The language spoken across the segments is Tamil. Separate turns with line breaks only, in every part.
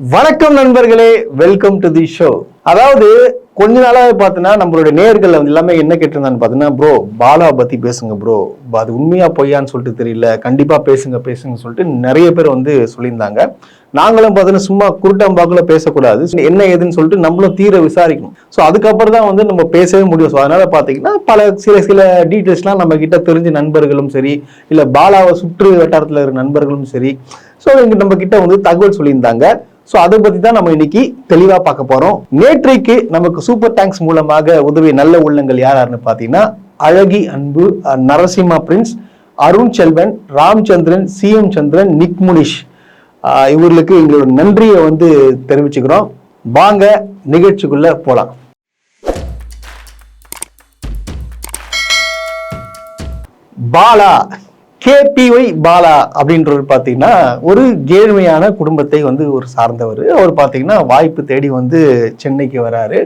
வணக்கம் நண்பர்களே, வெல்கம் டு தி ஷோ. அதாவது கொஞ்ச நாளாவே பார்த்தீங்கன்னா நம்மளுடைய நேயர்கள் எல்லாமே என்ன கேட்டிருந்தான்னு பார்த்தீங்கன்னா, ப்ரோ பாலா பத்தி பேசுங்க ப்ரோ, அது உண்மையா பொய்யான்னு சொல்லிட்டு தெரியல, கண்டிப்பா பேசுங்க சொல்லிட்டு நிறைய பேர் சொல்லியிருந்தாங்க. நாங்களும் பார்த்தீங்கன்னா சும்மா குருட்டம்பாக்குல பேசக்கூடாது, என்ன ஏதுன்னு சொல்லிட்டு நம்மளும் தீர விசாரிக்கணும். ஸோ அதுக்கப்புறம் தான் நம்ம பேசவே முடியும். ஸோ அதனால பார்த்தீங்கன்னா சில டீட்டெயில்ஸ்லாம் நம்ம கிட்ட தெரிஞ்ச நண்பர்களும் சரி, இல்லை பாலாவை சுற்று வட்டாரத்தில் இருக்கிற நண்பர்களும் சரி, ஸோ நம்ம கிட்ட தகவல் சொல்லியிருந்தாங்க. சோ அதை பத்தி தான் நம்ம இன்னைக்கு தெளிவா பார்க்க போறோம். நேற்றைக்கு நமக்கு சூப்பர் தேங்க்ஸ் மூலமாக உதவிய நல்ல உள்ளங்கள் யாருன்னு பாத்தீங்கன்னா, அழகி அன்பு, நரசிம்மா பிரின்ஸ், அருண் செல்வன், ராம்சந்திரன், சிஎம் சந்திரன், நிக் முனிஷ், இவர்களுக்கு எங்களோட நன்றியை தெரிவிச்சுக்கிறோம். வாங்க நிகழ்ச்சிக்குள்ள போலாம். பாலா கேபிஒய் பாலா அப்படின்றவர் பார்த்தீங்கன்னா ஒரு ஏழ்மையான குடும்பத்தை ஒரு சார்ந்தவர். அவர் பார்த்தீங்கன்னா வாய்ப்பு தேடி சென்னைக்கு வராரு.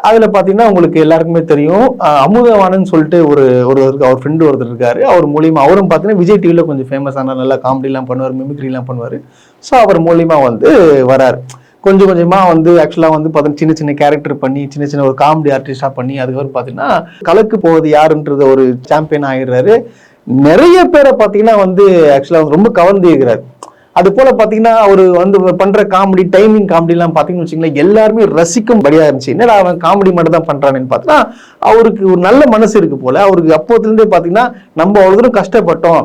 அதில் பார்த்தீங்கன்னா உங்களுக்கு எல்லாருக்குமே தெரியும், அமுதவானன்னு சொல்லிட்டு அவர் ஃப்ரெண்டு ஒருத்தர் இருக்காரு. அவர் மூலியமா அவரும் பார்த்தீங்கன்னா விஜய் டிவியில் கொஞ்சம் ஃபேமஸான நல்லா காமெடிலாம் பண்ணுவார், மிமிக்ரிலாம் பண்ணுவார். ஸோ அவர் மூலியமா வராரு. கொஞ்சம் கொஞ்சமாக ஆக்சுவலாக பார்த்தீங்கன்னா சின்ன கேரக்டர் பண்ணி சின்ன ஒரு காமெடி ஆர்டிஸ்டாக பண்ணி அதுக்கப்புறம் பார்த்தீங்கன்னா கலக்கு போவது யாருன்றது ஒரு சாம்பியன் ஆகிடுறாரு. நிறைய பேரை பார்த்தீங்கன்னா ஆக்சுவலா ரொம்ப கவர்ந்து இருக்கிறார். அது போல பார்த்தீங்கன்னா அவர் பண்ற காமெடி, டைமிங் காமெடிலாம் பார்த்தீங்கன்னு வச்சுங்களேன், எல்லாருமே ரசிக்கும்படியா இருந்துச்சு. என்னடா அவன் காமெடி மட்டும் தான் பண்றானேன்னு பார்த்தீங்கன்னா, அவருக்கு ஒரு நல்ல மனசு இருக்கு போல. அவருக்கு அப்போதுலேருந்தே பார்த்தீங்கன்னா நம்ம அவ்வளோ தூரம் கஷ்டப்பட்டோம்,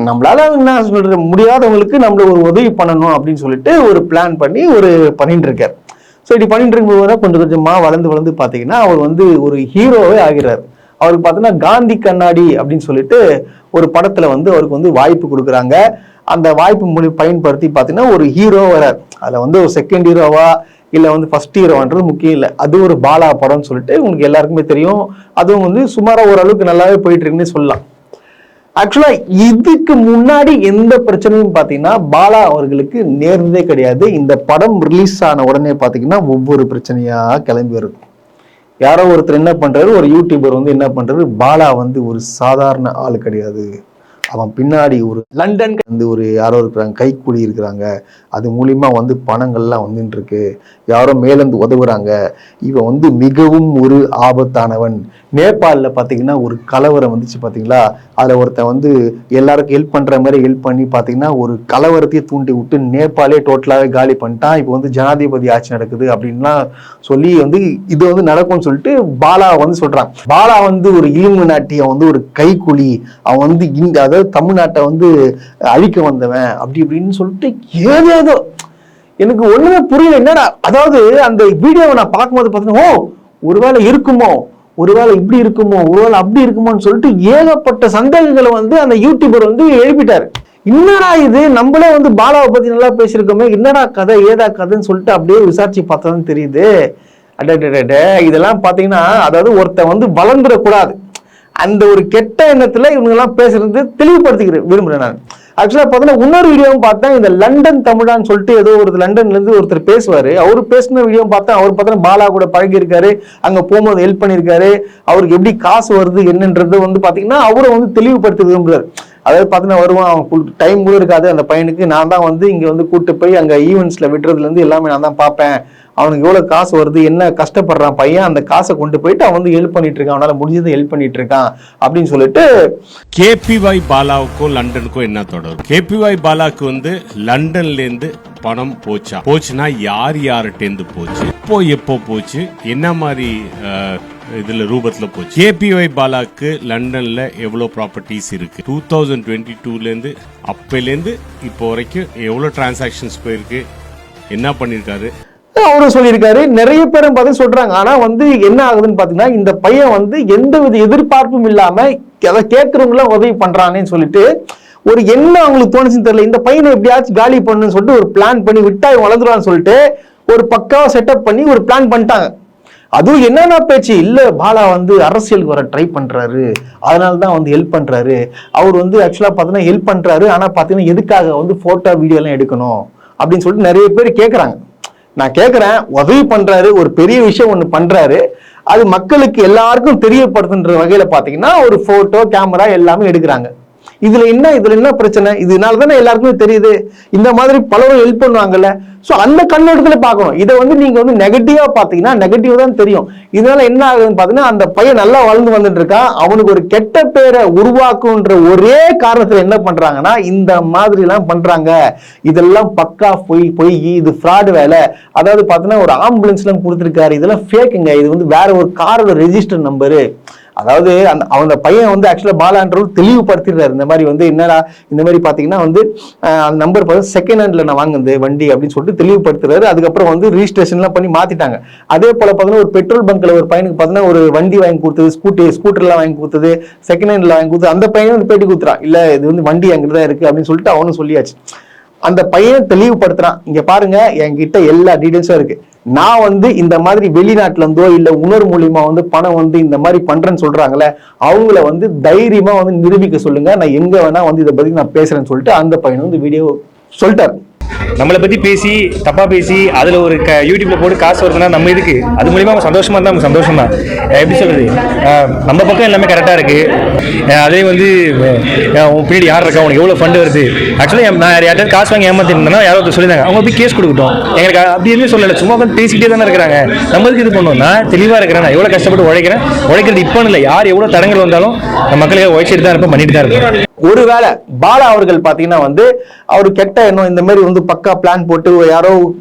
நம்மளால என்ன சொல்ற முடியாதவங்களுக்கு நம்மள ஒரு உதவி பண்ணணும் அப்படின்னு சொல்லிட்டு ஒரு பிளான் பண்ணி பண்ணிட்டு இருக்காரு. ஸோ இப்படி பண்ணிட்டு இருக்கும்போது கொஞ்சம் கொஞ்சமா வளர்ந்து பார்த்தீங்கன்னா அவர் ஒரு ஹீரோவே ஆகிறார். அவருக்கு பார்த்தீங்கன்னா காந்தி கண்ணாடி அப்படின்னு சொல்லிட்டு ஒரு படத்துல அவருக்கு வாய்ப்பு கொடுக்குறாங்க. அந்த வாய்ப்பு பயன்படுத்தி பார்த்தீங்கன்னா ஒரு ஹீரோ வரார். அதுல ஒரு செகண்ட் ஹீரோவா இல்ல ஃபர்ஸ்ட் ஹீரோன்றது முக்கியம் இல்லை, அது ஒரு பாலா படம்னு சொல்லிட்டு உங்களுக்கு எல்லாருக்குமே தெரியும். அதுவும் சுமாரா ஓரளவுக்கு நல்லாவே போயிட்டு இருக்குன்னு சொல்லலாம். ஆக்சுவலா இதுக்கு முன்னாடி எந்த பிரச்சனையும் பாத்தீங்கன்னா பாலா அவர்களுக்கு நேர்ந்ததே கிடையாது. இந்த படம் ரிலீஸ் ஆன உடனே பாத்தீங்கன்னா ஒவ்வொரு பிரச்சனையா கிளம்பி வருது. யாரோ ஒருத்தர் என்ன பண்றாரு, ஒரு யூடியூபர் என்ன பண்றாரு, பாலா ஒரு சாதாரண ஆள் கிடையாது, அவன் பின்னாடி ஒரு லண்டன் ஒரு யாரோ இருக்கிறாங்க, கைக்கூலி இருக்கிறாங்க, அது மூலியமா பணங்கள்லாம் வந்துட்டு இருக்கு, யாரோ மேலேந்து உதவுறாங்க, இவன் மிகவும் ஒரு ஆபத்தானவன். நேபாளில் பார்த்தீங்கன்னா ஒரு கலவரம் வந்துச்சு பார்த்தீங்களா, அதில் ஒருத்தன் எல்லாருக்கும் ஹெல்ப் பண்ற மாதிரி ஹெல்ப் பண்ணி பார்த்தீங்கன்னா ஒரு கலவரத்தையே தூண்டி விட்டு நேபாளே டோட்டலாகவே காலி பண்ணிட்டான். இப்போ ஜனாதிபதி ஆட்சி நடக்குது அப்படின்லாம் சொல்லி இது நடக்கும்னு சொல்லிட்டு பாலா சொல்றான். பாலா ஒரு இலும்பு நாட்டியம், ஒரு கைக்கூலி, அவன் அதாவது தமிழ்நாட்டை அழிக்க வந்தவன் அப்படி இப்படின்னு சொல்லிட்டு ஏதேதோ எனக்கு ஒண்ணுமே புரியல. என்னடா அதாவது அந்த வீடியோவை நான் பார்க்கும்போது பார்த்தீங்கன்னா, ஓ ஒருவேளை இருக்குமோ, ஒருவேளை இப்படி இருக்குமோ, ஒருவேளை அப்படி இருக்குமோன்னு சொல்லிட்டு ஏகப்பட்ட சந்தேகங்களை அந்த யூடியூபர் எழுப்பிட்டாரு. என்னடா இது, நம்மளே பாலாவை பத்தி நல்லா பேசியிருக்கோமே, என்னடா கதை ஏதா கதைன்னு சொல்லிட்டு அப்படியே விசாரிச்சு பார்த்ததுன்னு தெரியுது. இதெல்லாம் பாத்தீங்கன்னா அதாவது ஒருத்தன் வளர்ந்துடக்கூடாது, அந்த ஒரு கெட்ட எண்ணத்துல இவங்க எல்லாம் பேசுறது தெளிவுபடுத்திக்கிறேன் விரும்புறேன் நான். ஆக்சுவலா பாத்தீங்கன்னா இன்னொரு வீடியோவும் பார்த்தேன், இந்த லண்டன் தமிழான்னு சொல்லிட்டு ஏதோ ஒரு லண்டன்ல இருந்து ஒருத்தர் பேசுவாரு. அவரு பேசின வீடியோ பார்த்தா அவர் பார்த்தீங்கன்னா பாலா கூட பழகி இருக்காரு, அங்க போகும்போது ஹெல்ப் பண்ணிருக்காரு, அவருக்கு எப்படி காசு வருது என்னன்றது பாத்தீங்கன்னா அவரை தெளிவுபடுத்த விரும்புறாரு. அதாவது பாத்தீங்கன்னா வருவான், அவன் டைம் கூட இருக்காது அந்த பையனுக்கு, நான் தான் இங்க கூட்டு போய் அங்க ஈவெண்ட்ஸ்ல விடுறதுல இருந்து எல்லாமே நான் தான் பார்ப்பேன், அவனுக்கு எவ்வளவு காசு வருது, என்ன கஷ்டப்படுறான் பையன், அந்த காசை கொண்டு போயிட்டு அவன் ஹெல்ப் பண்ணிட்டு இருக்கான், அவனால முடிஞ்சதை ஹெல்ப் பண்ணிட்டு இருக்கான் அப்படின்னு சொல்லிட்டு.
கேபிஒய் பாலாவுக்கும் லண்டனுக்கும் என்ன தொடரும்? கேபிஒய் பாலாவுக்கு லண்டன்ல இருந்து பணம் போச்சுன்னா யார்கிட்ட போச்சு, எப்போ போச்சு, என்ன மாதிரி இதுல ரூபத்துல போச்சு? கேபிஒய் பாலாக்கு லண்டன்ல எவ்வளவு ப்ராப்பர்ட்டிஸ் இருக்கு, 2022ல இருந்து அப்பையில இருந்து இப்போ வரைக்கும் எவ்வளவு டிரான்சாக்ஷன்ஸ் போயிருக்கு, என்ன பண்ணிருக்காரு
அவரும் சொல்லியிருக்காரு. நிறைய பேரும் பார்த்து சொல்றாங்க. ஆனா என்ன ஆகுதுன்னு பாத்தீங்கன்னா, இந்த பையன் எந்த வித எதிர்பார்ப்பும் இல்லாம அதை கேட்கறவங்க உதவி பண்றானேன்னு சொல்லிட்டு ஒரு என்ன அவங்களுக்கு தோணுச்சுன்னு தெரியல. இந்த பையனை எப்படியாச்சும் காலி பண்ணுன்னு சொல்லிட்டு ஒரு பிளான் பண்ணி விட்டா வளர்ந்துருவான்னு சொல்லிட்டு ஒரு பக்காவா செட்டப் பண்ணி ஒரு பிளான் பண்ணிட்டாங்க. அதுவும் என்னன்னா பேச்சு இல்ல, பாலா அரசியலுக்கு வர ட்ரை பண்றாரு, அதனாலதான் ஹெல்ப் பண்றாரு. அவர் ஆக்சுவலா பாத்தீங்கன்னா ஹெல்ப் பண்றாரு, ஆனா பாத்தீங்கன்னா எதுக்காக போட்டோ வீடியோ எல்லாம் எடுக்கணும் அப்படின்னு சொல்லிட்டு நிறைய பேர் கேட்கறாங்க. நான் கேட்கிறேன், உதவி பண்றாரு, ஒரு பெரிய விஷயம் ஒண்ணு பண்றாரு, அது மக்களுக்கு எல்லாருக்கும் தெரியப்படுத்துன்ற வகையில பாத்தீங்கன்னா ஒரு போட்டோ கேமரா எல்லாமே எடுக்கிறாங்க. இதுல என்ன பிரச்சனை? இதனால தானே எல்லாருக்குமே தெரியுது. இந்த மாதிரி பலரும் ஹெல்ப் பண்ணுவாங்கல்ல. சோ அந்த கண்ணோட்டத்துல பார்க்கணும். இதை வந்து நீங்க வந்து நெகட்டிவா பாத்தீங்கன்னா நெகட்டிவ் தான் தெரியும். இதனால என்ன ஆகுதுன்னு பாத்தீங்கன்னா, அந்த பையன் நல்லா வளர்ந்து வந்துட்டு இருக்கான், அவனுக்கு ஒரு கெட்ட பேரை உருவாக்குன்ற ஒரே காரணத்துல என்ன பண்றாங்கன்னா இந்த மாதிரி எல்லாம் பண்றாங்க. இதெல்லாம் பக்கா பொய், இது ஃப்ராடு வேலை. அதாவது பாத்தீங்கன்னா ஒரு ஆம்புலன்ஸ் எல்லாம் கொடுத்துருக்காரு, இதெல்லாம் ஃபேக்குங்க, இது வந்து வேற ஒரு காரோட ரெஜிஸ்டர் நம்பரு. அதாவது அந்த பையன் வந்து ஆக்சுவலா பாலான்றவர் தெளிவுபடுத்திடுறாரு. இந்த மாதிரி வந்து என்னடா இந்த மாதிரி பாத்தீங்கன்னா வந்து அந்த நம்பர் பார்த்து செகண்ட் ஹேண்ட்ல நான் வாங்குது வண்டி அப்படின்னு சொல்லிட்டு தெளிவுபடுத்துறாரு. அதுக்கப்புறம் வந்து ரிஜிஸ்ட்ரேஷன் எல்லாம் பண்ணி மாத்திட்டாங்க. அதே போல பாத்தீங்கன்னா ஒரு பெட்ரோல் பங்க்ல ஒரு பையனுக்கு பாத்தீங்கன்னா ஒரு வண்டி வாங்கி கொடுத்தது, ஸ்கூட்டர் எல்லாம் வாங்கி கொடுத்தது, செகண்ட் ஹேண்ட்ல வாங்கி கொடுத்தது. அந்த பையன் வந்து பேட்டி கொடுத்துறான், இல்ல இது வந்து வண்டி அங்கிட்டு தான் இருக்கு அப்படின்னு சொல்லிட்டு அவனும் சொல்லியாச்சு. அந்த பையன் தெளிவுபடுத்துறான், இங்க பாருங்க என்கிட்ட எல்லா டீடைல்ஸும் இருக்கு, நான் வந்து இந்த மாதிரி வெளிநாட்டுல இருந்தோ இல்ல உணர்வு மூலியமா வந்து பணம் வந்து இந்த மாதிரி பண்றேன்னு சொல்றாங்களே, அவங்கள வந்து தைரியமா வந்து நிரூபிக்க சொல்லுங்க, நான் எங்க வேணா வந்து இதை பத்தி நான் பேசுறேன்னு சொல்லிட்டு அந்த பையன் வந்து வீடியோ சொல்லிட்டாரு.
நம்மளை பத்தி பேசி தப்பா பேசி அதுல ஒரு யூடியூப்ல போட்டு காசு வருதுன்னா நம்ம இதுக்கு அது மூலியமா அவங்க சந்தோஷமா இருந்தா நமக்கு சந்தோஷம் தான். எப்படி சொல்றது, நம்ம பக்கம் எல்லாமே கரெக்டா இருக்கு. அதே வந்து உன் பின்னாடி யார் இருக்கா, உனக்கு எவ்வளவு ஃபண்ட் வருது. ஆக்சுவலி நான் யார்ட்டாவது காசு வாங்கி ஏமாத்திருந்தேன்னா யாராவது சொல்லியிருந்தாங்க, அவங்க போய் கேஸ் கொடுக்கட்டும். எங்களுக்கு அப்படி எதுவுமே சொல்லலை, சும்மா வந்து பேசிக்கிட்டே தானே இருக்கிறாங்க. நம்மளுக்கு இது பண்ணுவோம், நான் தெளிவா இருக்கிறேன், நான் எவ்வளவு கஷ்டப்பட்டு உழைக்கிறது இப்போ இல்லை, யார் எவ்வளவு தடங்கள் வந்தாலும் நம்ம மக்களுக்கு உழைச்சிட்டு தான் இருப்போம், பண்ணிட்டு தான் இருக்கோம்.
ஒருவேளை பாலா அவர்கள் பாத்தீங்கன்னா வந்து அவரு கெட்ட எண்ணம் இந்த மாதிரி வந்து பக்கா பிளான் போட்டு யாரோ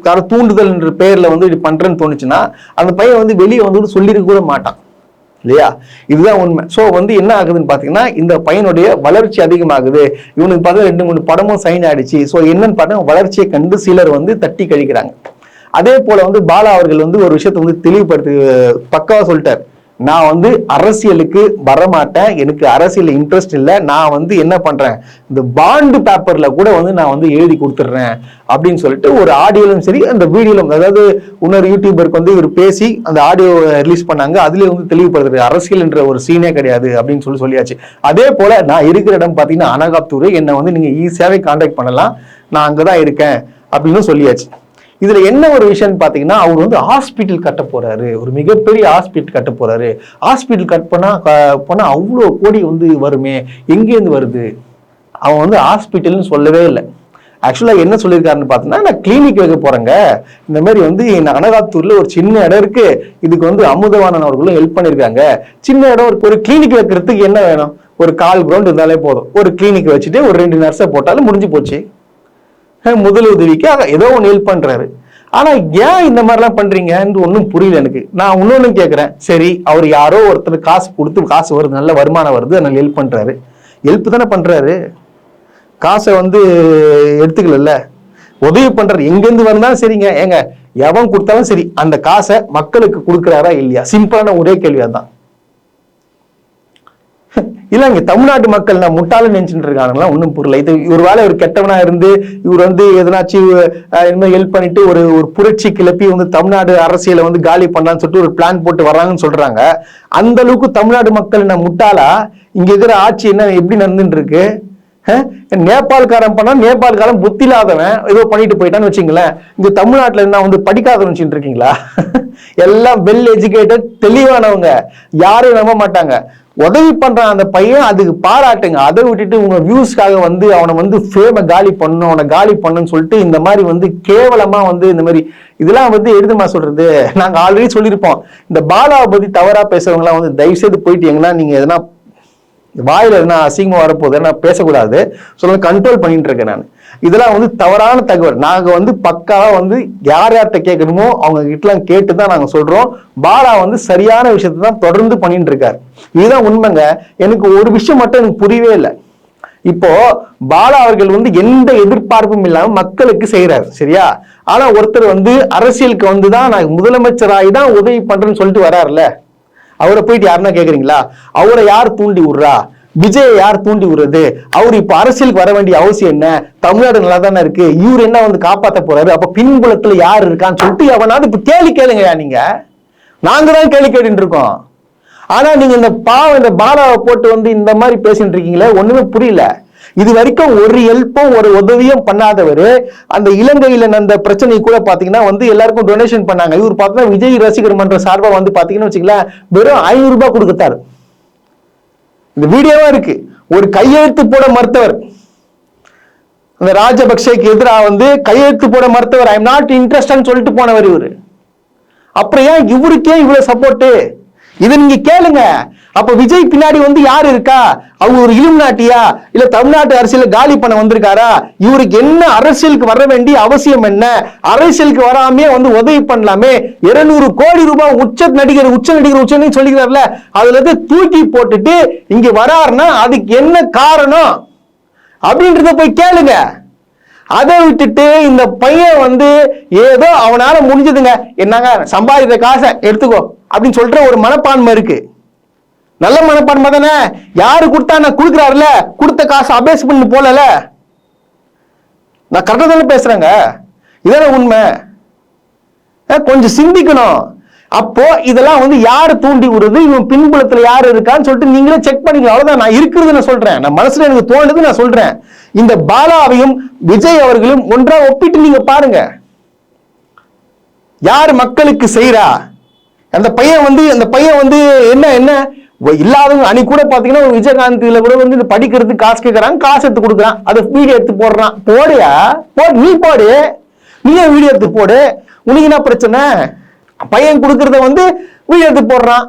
தூண்டுதல் என்ற பேர்ல வந்து இப்படி பண்றேன்னு தோணுச்சுன்னா அந்த பையன் வந்து வெளியே வந்து சொல்லிருக்க கூட மாட்டான் இல்லையா? இதுதான் உண்மை. சோ வந்து என்ன ஆகுதுன்னு பாத்தீங்கன்னா இந்த பையனுடைய வளர்ச்சி அதிகமாகுது. இவனுக்கு பார்த்தா 2-3 படமும் சைன் ஆயிடுச்சு. சோ என்னன்னு பார்த்தா வளர்ச்சியை கண்டு சிலர் வந்து தட்டி கழிக்கிறாங்க. அதே போல வந்து பாலா அவர்கள் வந்து ஒரு விஷயத்தை வந்து தெளிவுபடுத்தி பக்காவா சொல்லிட்டார், நான் வந்து அரசியலுக்கு வரமாட்டேன், எனக்கு அரசியல் இன்ட்ரெஸ்ட் இல்லை, நான் வந்து என்ன பண்றேன் இந்த பாண்டு பேப்பர்ல கூட வந்து நான் வந்து எழுதி கொடுத்துட்றேன் அப்படின்னு சொல்லிட்டு ஒரு ஆடியோலும் சரி அந்த வீடியோலும், அதாவது இன்னொரு யூடியூபருக்கு வந்து இவர் பேசி அந்த ஆடியோ ரிலீஸ் பண்ணாங்க, அதுலயே வந்து தெளிவுபடுத்துறது அரசியல் என்ற ஒரு சீனே கிடையாது அப்படின்னு சொல்லியாச்சு. அதே போல நான் இருக்கிற இடம் பாத்தீங்கன்னா அனகாப்தூர், என்னை வந்து நீங்க ஈஸியாவே கான்டாக்ட் பண்ணலாம், நான் அங்கதான் இருக்கேன் அப்படின்னு சொல்லியாச்சு. இதுல என்ன ஒரு விஷயம் பாத்தீங்கன்னா அவர் வந்து ஹாஸ்பிட்டல் கட்ட போறாரு, ஒரு மிகப்பெரிய ஹாஸ்பிட்டல் கட்ட போறாரு. ஹாஸ்பிட்டல் கட் பண்ணா அவ்வளோ கோடி வந்து வருமே, எங்கேருந்து வருது? அவன் வந்து ஹாஸ்பிட்டல்னு சொல்லவே இல்லை. ஆக்சுவலா என்ன சொல்லியிருக்காருன்னு பார்த்தீங்கன்னா, நான் கிளினிக் வைக்க போறேங்க, இந்த மாதிரி வந்து அனகாப்தூர்ல ஒரு சின்ன இடம் இருக்கு, இதுக்கு வந்து அமுதவாணன் அவர்களும் ஹெல்ப் பண்ணிருக்காங்க. சின்ன இடம் ஒரு கிளினிக் வைக்கிறதுக்கு என்ன வேணும், ஒரு 1/4 கிரவுண்ட் இருந்தாலே போதும். ஒரு கிளினிக் வச்சுட்டு ஒரு 2 நர்ஸை போட்டாலும் முடிஞ்சு போச்சு. முதலுதவிக்கு ஏதோ ஒன்று ஹெல்ப் பண்றாரு. ஆனா ஏன் இந்த மாதிரிலாம் பண்றீங்கன்னு ஒன்றும் புரியல எனக்கு. நான் இன்னொன்னு கேட்கிறேன், சரி அவர் யாரோ ஒருத்தர் காசு கொடுத்து காசு வருது, நல்ல வருமானம் வருது, அதனால ஹெல்ப் பண்றாரு, ஹெல்ப் தானே பண்றாரு, காசை வந்து எடுத்துக்கல, உதவி பண்றாரு, எங்கிருந்து வந்தாலும் சரிங்க, ஏங்க எவன் கொடுத்தாலும் சரி அந்த காசை மக்களுக்கு கொடுக்குறாரா இல்லையா? சிம்பிளான ஒரே கேள்வி அதான். இல்ல இங்க தமிழ்நாட்டு மக்கள் நான் முட்டாளன்னு நினைச்சுட்டு இருக்காங்களா, ஒன்னும் புரியல. இது ஒரு வேலை ஒரு கெட்டவனா இருந்து இவர் வந்து எதனாச்சும் ஹெல்ப் பண்ணிட்டு ஒரு புரட்சி கிளப்பி வந்து தமிழ்நாடு அரசியலை வந்து காலி பண்ணலான்னு சொல்லிட்டு ஒரு பிளான் போட்டு வர்றாங்கன்னு சொல்றாங்க. அந்த அளவுக்கு தமிழ்நாடு மக்கள் நான் முட்டாளா? இங்க இருக்கிற ஆட்சி என்ன எப்படி நடந்துட்டு இருக்கு? நேபாள்காரன் பண்ணா நேபாள்காரன் புத்தி இல்லாதவன் ஏதோ பண்ணிட்டு போயிட்டான்னு வச்சுங்களேன். இங்க தமிழ்நாட்டுல என்ன வந்து படிக்காதவன் வச்சுட்டு இருக்கீங்களா? எல்லாம் வெல் எஜுகேட்டட் தெளிவானவங்க, யாரும் நம்ப மாட்டாங்க. உதவி பண்றான் அந்த பையன், அதுக்கு பாராட்டுங்க. அதை விட்டுட்டு உங்க வியூஸ்க்காக வந்து அவனை வந்து ஃபேமை காலி பண்ணணும், அவனை காலி பண்ணுன்னு சொல்லிட்டு இந்த மாதிரி வந்து கேவலமா வந்து இந்த மாதிரி இதெல்லாம் வந்து எழுதுமா சொல்றது. நாங்க ஆல்ரெடி சொல்லியிருப்போம், இந்த பாலாவை பத்தி தவறா பேசுறவங்க எல்லாம் வந்து தயவு செய்து போயிட்டீங்கன்னா நீங்க எதனா வாயில எதனா அசிங்கமா வரப்போகுது நான் பேசக்கூடாது சொல்ல கண்ட்ரோல் பண்ணிட்டு இருக்கேன் நான். இதெல்லாம் வந்து தவறான தகவல். நாங்க வந்து பக்காவா வந்து யார் யார்கிட்ட கேட்கணுமோ அவங்க கிட்டலாம் கேட்டுதான் நாங்க சொல்றோம். பாலா வந்து சரியான விஷயத்தை தான் தொடர்ந்து பண்ணிட்டு இருக்காரு. இதுதான் உண்மைங்க. எனக்கு ஒரு விஷயம் மட்டும் எனக்கு புரியவே இல்லை. இப்போ பாலா அவர்கள் வந்து எந்த எதிர்பார்ப்பும் இல்லாம மக்களுக்கு செய்யறாரு, சரியா? ஆனா ஒருத்தர் வந்து அரசியலுக்கு வந்துதான் நான் முதலமைச்சராகி தான் உதவி பண்றேன்னு சொல்லிட்டு வர்றாருல, அவரை போயிட்டு யாருன்னா கேக்குறீங்களா? அவரை யார் தூண்டி விடுறா? விஜய் யார் தூண்டி விடுறது? அவர் இப்ப அரசியலுக்கு வர வேண்டிய அவசியம் என்ன? தமிழ்நாடு நல்லா தானே இருக்கு, இவர் என்ன வந்து காப்பாத்த போறாரு? அப்ப பின்புலத்துல யார் இருக்கான்னு சொல்லிட்டு எவனாவது இப்ப கேள்வி கேளுங்கயா. நீங்க நாங்க தான் கேள்வி கேட்டு இருக்கோம். ஆனா நீங்க இந்த பாலாவை போட்டு வந்து இந்த மாதிரி பேசிட்டு இருக்கீங்களே, ஒண்ணுமே புரியல. இது வரைக்கும் ஒரு ஹெல்ப்பும் ஒரு உதவியும் பண்ணாதவர் அந்த இலங்கையில அந்த பிரச்சனை கூட பாத்தீங்கன்னா வந்து எல்லாருக்கும் டொனேஷன் பண்ணாங்க. இவர் பார்த்தீங்கன்னா விஜய் ரசிகர் மன்ற சார்பா வந்து பாத்தீங்கன்னா வச்சுக்கலாம் வெறும் 500 ரூபாய் கொடுத்தாரு. இந்த வீடியோவா இருக்கு. ஒரு கையெழுத்து போட மறுத்தவர், அந்த ராஜபக்சேக்கு எதிராக வந்து கையெழுத்து போட மறுத்தவர், ஐ எம் நாட் இன்ட்ரெஸ்ட் சொல்லிட்டு போனவர் இவரு. அப்புறம் ஏன் இவருக்கே இவ்வளவு சப்போர்ட்? இதை நீங்க கேளுங்க. அப்ப விஜய் பின்னாடி வந்து யாரு இருக்கா? அவங்க ஒரு இலுமினாட்டியா, இல்ல தமிழ்நாட்டு அரசியல காலி பண்ண வந்திருக்காரா? இவருக்கு என்ன அரசியலுக்கு வர வேண்டிய அவசியம் என்ன? அரசியலுக்கு வராமே வந்து உதவி பண்ணலாமே. 200 கோடி ரூபாய் உச்ச நடிகர் சொல்லிக்கிறார்ல, அதுல இருந்து தூக்கி போட்டுட்டு இங்க வராருன்னா அதுக்கு என்ன காரணம் அப்படின்றத போய் கேளுங்க. அதை விட்டுட்டு இந்த பையன் வந்து ஏதோ அவனால முடிஞ்சதுங்க, என்னங்க சம்பாதித்த காசை எடுத்துக்கோ அப்படின்னு சொல்ற ஒரு மனப்பான்மை இருக்கு. நல்ல மனப்பான்மை தானே? யாரு கொடுத்தா நான் கொடுக்குறாருல, கொடுத்த காசு அபேஸ் பண்ணி போலல. நான் கரெக்டா தானே பேசுறேங்க, இதான உண்மை. கொஞ்சம் சிந்திக்கணும். அப்போ இதெல்லாம் வந்து யாரு தூண்டி விடுறது, இவன் பின்புலத்துல யாரு இருக்கான்னு சொல்லிட்டு நீங்களே செக் பண்ணிக்கலாம். அவ்வளவுதான். நான் இருக்கிறது நான் சொல்றேன், நான் மனசுல எனக்கு தோணுது நான் சொல்றேன். இந்த பாலாவையும் விஜய் அவர்களும் ஒன்றா ஒப்பிட்டு நீங்க பாருங்க. யாரு மக்களுக்கு செய்யறா? அந்த பையன் வந்து என்ன இல்லாதவங்க அன்னைக்கு கூட பாத்தீங்கன்னா விஜயகாந்த்ல கூட வந்து படிக்கிறதுக்கு காசு கேட்கறாங்க, காசு எடுத்து கொடுக்குறான், அதை வீடியோ எடுத்து போடுறான். போடியா நீ போடு, நீயே வீடியோ எடுத்து போடு, உனக்கு என்ன பிரச்சனை? பையன் கொடுக்கறத வந்து வீடியோ எடுத்து போடுறான்,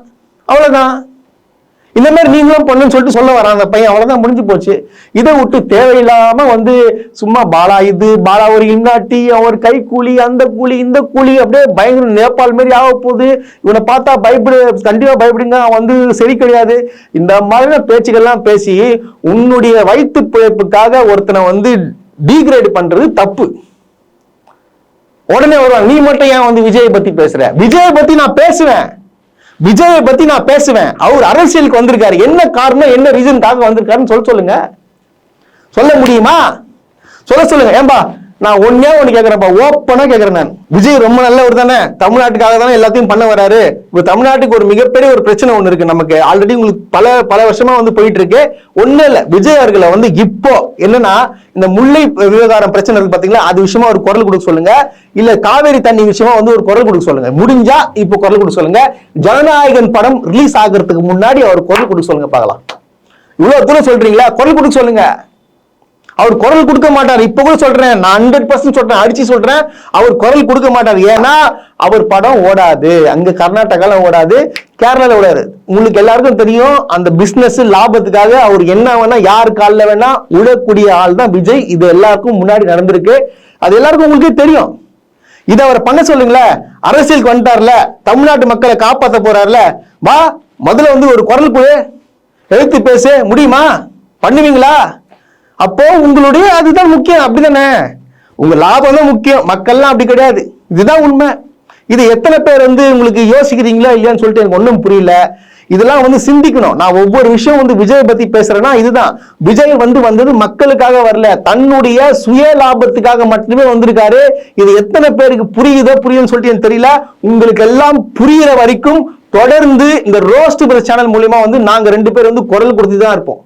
அவ்வளவுதான். இந்த மாதிரி நீங்களும் பண்ணுன்னு சொல்லிட்டு சொல்ல வரான் அந்த பையன், அவ்வளவுதான், முடிஞ்சு போச்சு. இதை விட்டு தேவையில்லாம வந்து சும்மா பாலா பாலா ஒரு இன்னாட்டி, அவர் கை கூலி, அந்த கூலி, இந்த கூலி, அப்படியே பயங்கர நேபாள் மாதிரி ஆக போகுது, இவனை பார்த்தா கண்டிப்பா பயப்படுங்க, அவன் வந்து சரி கிடையாது, இந்த மாதிரியான பேச்சுக்கள்லாம் பேசி உன்னுடைய வயிற்று பிழைப்புக்காக ஒருத்தனை வந்து டீக்ரேட் பண்றது தப்பு. உடனே வருவான், நீ மட்டும் ஏன் வந்து விஜயை பத்தி பேசுற? விஜயை பத்தி நான் பேசுவேன். அவர் அரசியலுக்கு வந்திருக்காரு, என்ன காரணம், என்ன ரீசனுக்காக வந்திருக்காருன்னு சொல்லுங்க. சொல்ல முடியுமா? சொல்லுங்க. ஏன்பா நான் ஒண்ணு கேட்கிறேன்ப்பா, ஓப்பனா கேட்கிறேன். நான் விஜய் ரொம்ப நல்லவர் தானே, தமிழ்நாட்டுக்காக தானே எல்லாத்தையும் பண்ண வராரு. இப்ப தமிழ்நாட்டுக்கு ஒரு மிகப்பெரிய ஒரு பிரச்சனை ஒண்ணு இருக்கு நமக்கு, ஆல்ரெடி உங்களுக்கு பல வருஷமா வந்து போயிட்டு இருக்கு. ஒண்ணு இல்ல, விஜய் அவர்களை வந்து இப்போ என்னன்னா இந்த முல்லை விவகாரம் பிரச்சனை இருக்கு பாத்தீங்களா, அது விஷயமா ஒரு குரல் கொடுக்க சொல்லுங்க. இல்ல காவேரி தண்ணி விஷயமா வந்து ஒரு குரல் கொடுக்க சொல்லுங்க. முடிஞ்சா இப்போ குரல் கொடுக்க சொல்லுங்க. ஜனநாயகன் படம் ரிலீஸ் ஆகிறதுக்கு முன்னாடி அவர் குரல் கொடுக்க சொல்லுங்க பார்க்கலாம். இவ்வளவு தூரம் சொல்றீங்களா, குரல் கொடுக்க சொல்லுங்க. அவர் குரல் கொடுக்க மாட்டார். இப்ப கூட சொல்றேன், நான் 100% சொல்றேன், அடிச்சு சொல்றேன், அவர் குரல் கொடுக்க மாட்டார். ஏன்னா அவர் படம் ஓடாது, அங்க கர்நாடகால ஓடாது, கேரளால ஓடாது. உங்களுக்கு எல்லாருக்கும் தெரியும், அந்த பிசினஸ் லாபத்துக்காக அவர் என்ன வேணா யார் காலில் வேணா உழக்கூடிய ஆள் தான் விஜய். இது எல்லாருக்கும் முன்னாடி நடந்திருக்கு, அது எல்லாருக்கும் உங்களுக்கே தெரியும். இதை அவரை பண்ண சொல்லுங்களேன். அரசியலுக்கு வந்துட்டார்ல, தமிழ்நாட்டு மக்களை காப்பாற்ற போறாருல, வா முதல்ல வந்து ஒரு குரல் கொடு, எழுத்து பேசு, முடியுமா? பண்ணுவீங்களா? அப்போ உங்களுடைய அதுதான் முக்கியம், அப்படிதானே? உங்க லாபம் தான் முக்கியம், மக்கள்லாம் அப்படி கிடையாது. இதுதான் உண்மை. இது எத்தனை பேர் வந்து உங்களுக்கு யோசிக்கிறீங்களா இல்லையான்னு சொல்லிட்டு எனக்கு ஒன்றும் புரியல. இதெல்லாம் வந்து சிந்திக்கணும். நான் ஒவ்வொரு விஷயம் வந்து விஜய் பத்தி பேசுறேன்னா இதுதான். விஜய் வந்தது மக்களுக்காக வரல, தன்னுடைய சுய லாபத்துக்காக மட்டுமே வந்திருக்காரு. இது எத்தனை பேருக்கு புரியுதுன்னு சொல்லிட்டு எனக்கு தெரியல. உங்களுக்கு எல்லாம் புரியுற வரைக்கும் தொடர்ந்து இந்த ரோஸ்ட் பிரஸ் சேனல் மூலியமா வந்து நாங்க 2 பேர் வந்து குரல் கொடுத்துதான் இருப்போம்.